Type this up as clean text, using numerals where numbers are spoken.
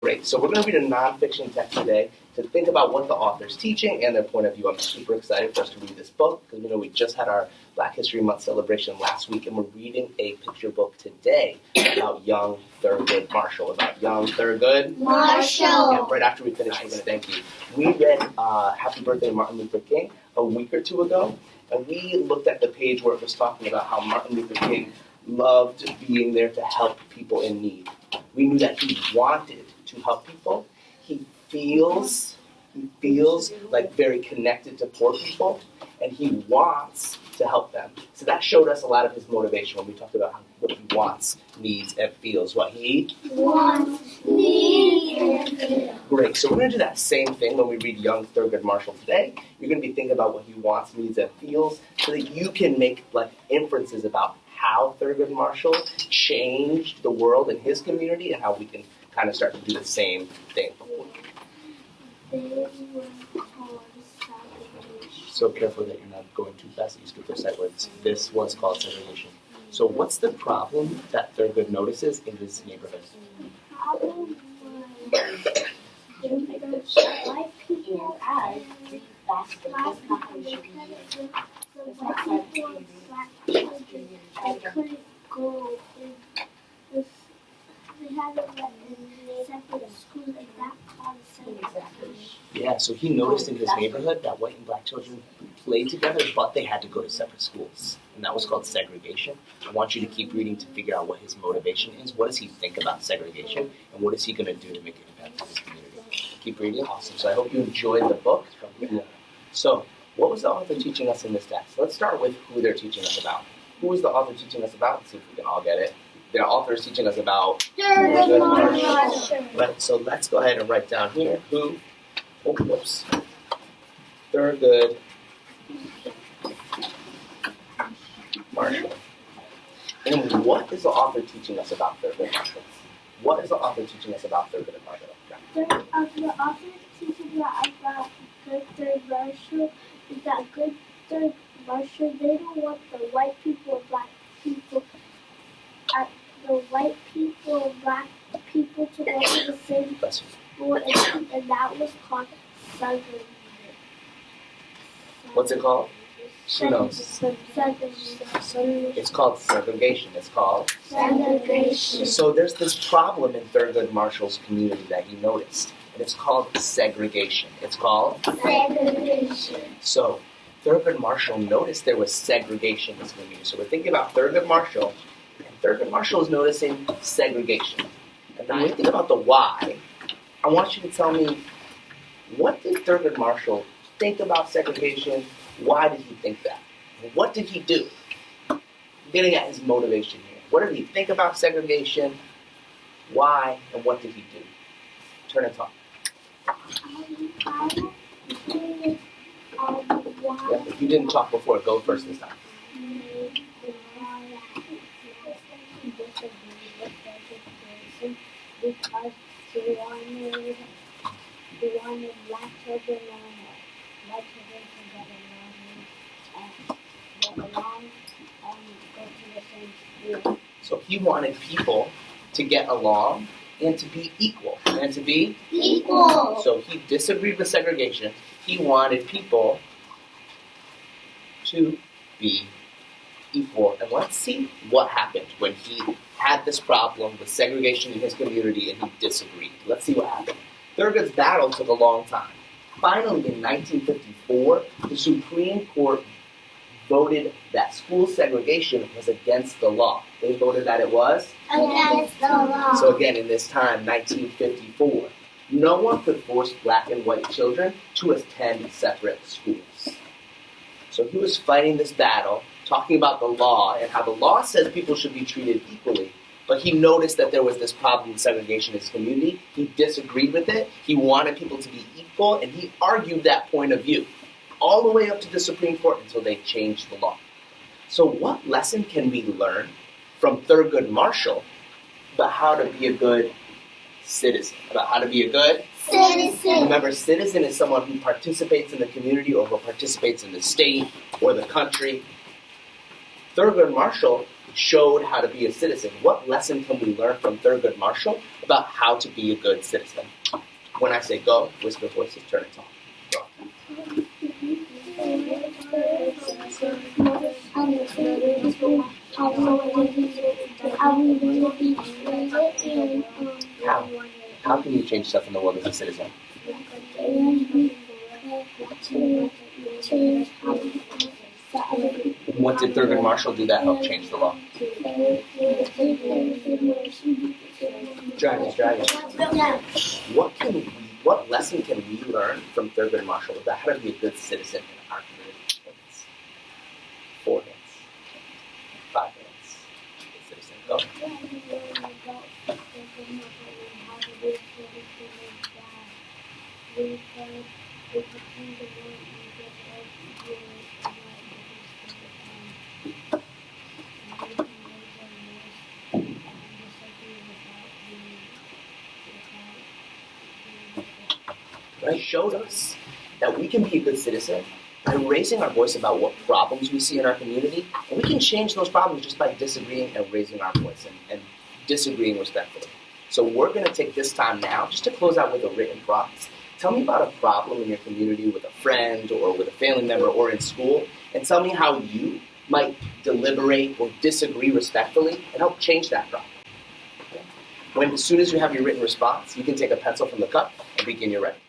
Great. So we're going to read a nonfiction text today to think about what the author's teaching and their point of view. I'm super excited for us to read this book because we just had our Black History Month celebration last week, and we're reading a picture book today about young Thurgood Marshall. About young Thurgood Marshall. And right after we finish, we're going to thank you. We read Happy Birthday Martin Luther King a week or two ago, and we looked at the page where it was talking about how Martin Luther King loved being there to help people in need. We knew that he wanted to help people. He feels like very connected to poor people, and he wants to help them. So that showed us a lot of his motivation when we talked about what he wants, needs, and feels. What he wants, needs, and feels. Great. So we're going to do that same thing when we read young Thurgood Marshall today. You're going to be thinking about what he wants, needs, and feels so that you can make inferences about how Thurgood Marshall changed the world in his community and how we can kind of start to do the same thing. So careful that you're not going too fast. You skip those sight words. This was called segregation. So what's the problem that Thurgood notices in his neighborhood? The problem was white people had black children that couldn't go in. They had them in separate schools, and that caused segregation. Yeah, so he noticed in his neighborhood that white and black children played together, but they had to go to separate schools. And that was called segregation. I want you to keep reading to figure out what his motivation is. What does he think about segregation? And what is he going to do to make an impact on his community? Keep reading. Awesome. So I hope you enjoyed the book. So what was the author teaching us in this text? Let's start with who they're teaching us about. Who is the author teaching us about? Let's see if we can all get it. The author is teaching us about Thurgood Marshall. Right, so let's go ahead and write down here who. Oh, whoops. Thurgood Marshall. And what is the author teaching us about Thurgood Marshall? What is the author teaching us about Thurgood Marshall? The author teaching us about Thurgood Marshall is that Thurgood Marshall, they don't want the white people and black people, to go to the same school, and that was called segregation. What's it called? She knows. It's called segregation. It's called segregation. So there's this problem in Thurgood Marshall's community that he noticed, and it's called segregation. It's called segregation. So Thurgood Marshall noticed there was segregation in his community. So we're thinking about Thurgood Marshall, and Thurgood Marshall is noticing segregation. And then when we think about the why, I want you to tell me, what did Thurgood Marshall think about segregation? Why did he think that? What did he do? I'm getting at his motivation here. What did he think about segregation? Why? And what did he do? Turn and talk. Yeah, if you didn't talk before, go first this time. Because they wanted black children and white children to get along and go to the same school. So he wanted people to get along and to be equal. And to be equal. So he disagreed with segregation. He wanted people to be equal. And let's see what happened when he had this problem with segregation in his community and he disagreed. Let's see what happened. Thurgood's battle took a long time. Finally, in 1954, the Supreme Court voted that school segregation was against the law. They voted that it was against the law. So again, in this time, 1954, no one could force black and white children to attend separate schools. So he was fighting this battle, talking about the law and how the law says people should be treated equally, but he noticed that there was this problem with segregation in his community. He disagreed with it. He wanted people to be equal, and he argued that point of view all the way up to the Supreme Court until they changed the law. So what lesson can we learn from Thurgood Marshall about how to be a good citizen? About how to be a good citizen. Remember, citizen is someone who participates in the community or who participates in the state or the country. Thurgood Marshall showed how to be a citizen. What lesson can we learn from Thurgood Marshall about how to be a good citizen? When I say go, whisper voices, turn and talk. Go. How can you change stuff in the world as a citizen? What did Thurgood Marshall do that helped change the law? Dragons. What lesson can we learn from Thurgood Marshall about how to be a good citizen in our community? 4 minutes. 5 minutes. Good citizen. Go. Right? Showed us that we can be a good citizen by raising our voice about what problems we see in our community, and we can change those problems just by disagreeing and raising our voice and disagreeing respectfully. So we're going to take this time now just to close out with a written prompt. Tell me about a problem in your community with a friend or with a family member or in school, and tell me how you might deliberate or disagree respectfully and help change that problem. Okay? As soon as you have your written response, you can take a pencil from the cup and begin your writing.